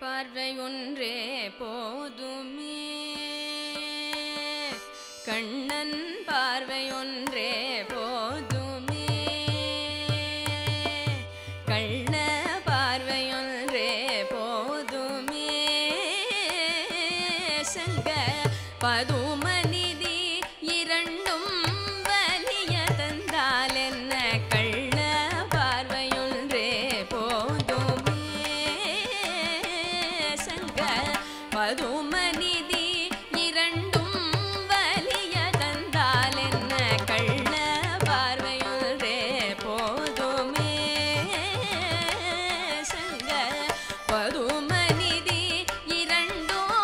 பார்வையொன்றே போதுமே கண்ணன் பார்வையொன்றே போதுமே கண்ண பார்வையொன்றே போதுமே சங்க பதுமநிதி இரண்டும் வலிய தந்தால் என்ன கண்ண பார்வையொன்றே போதுமே சங்க பதுமநிதி இரண்டும் வலிய தந்தால் என்ன கண்ண பார்வையொன்றே போதுமே சங்க பதுமநிதி இரண்டும்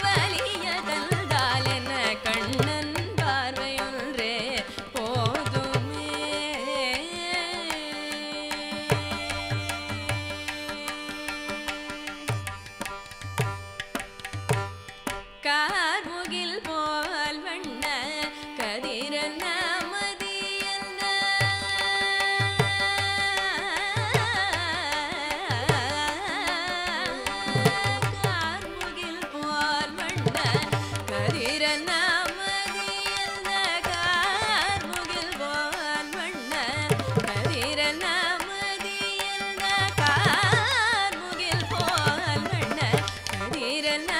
வலிய தந்தால் என்ன கண்ணன் பார்வையொன்றே போதுமே கார்முகில் போல் வண்ண கதிரன மதியல்ல கார்முகில் போல் வண்ண கதிரன மதியல்ல கார்முகில் போல் வண்ண கதிரன மதியல்ல கார்முகில் போல் வண்ண கதிரன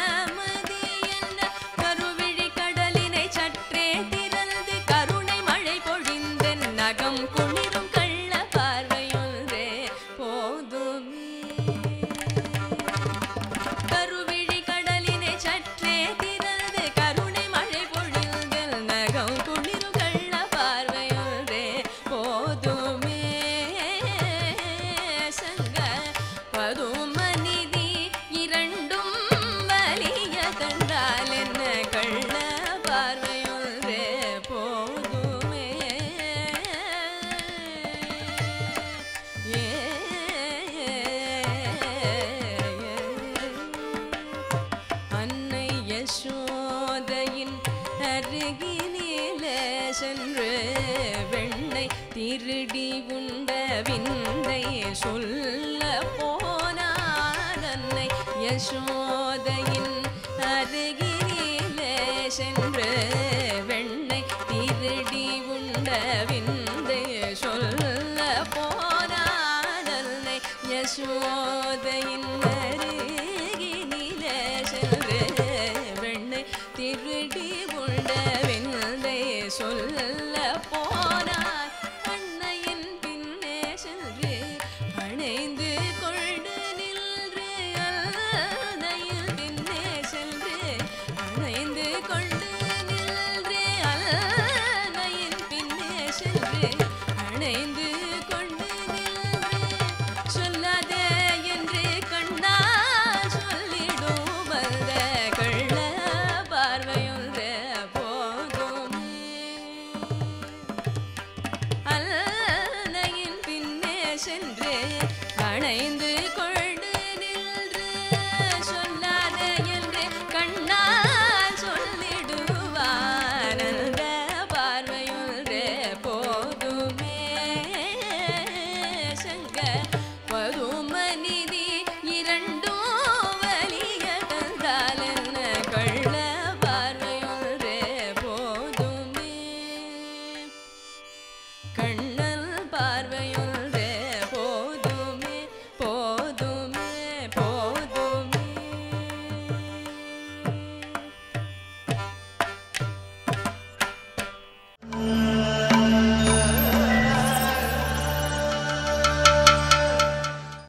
கருவிழி கடலினை சற்றே திறந்து கருணை மழை பொழிந்தென் நகம் குளிரும் கள்ள பார்வையொன்றே போதுமே கருவிழி கடலினை சற்றே திறந்து கருணை மழை பொழிந்தென் நகம் குளிரும் கள்ள பார்வையொன்றே போதுமே சங்க பதுமநிதி இரண்டும் வலிய தந்தால் என்ன கள்ள பார்வையொன்றே போதுமே அன்னை யசோதையின் அருகினிலே சென்று வெண்ணை திருடி உண்ட விந்தை சொல்ல போனான் அன்னை யசோதையின் அருகில்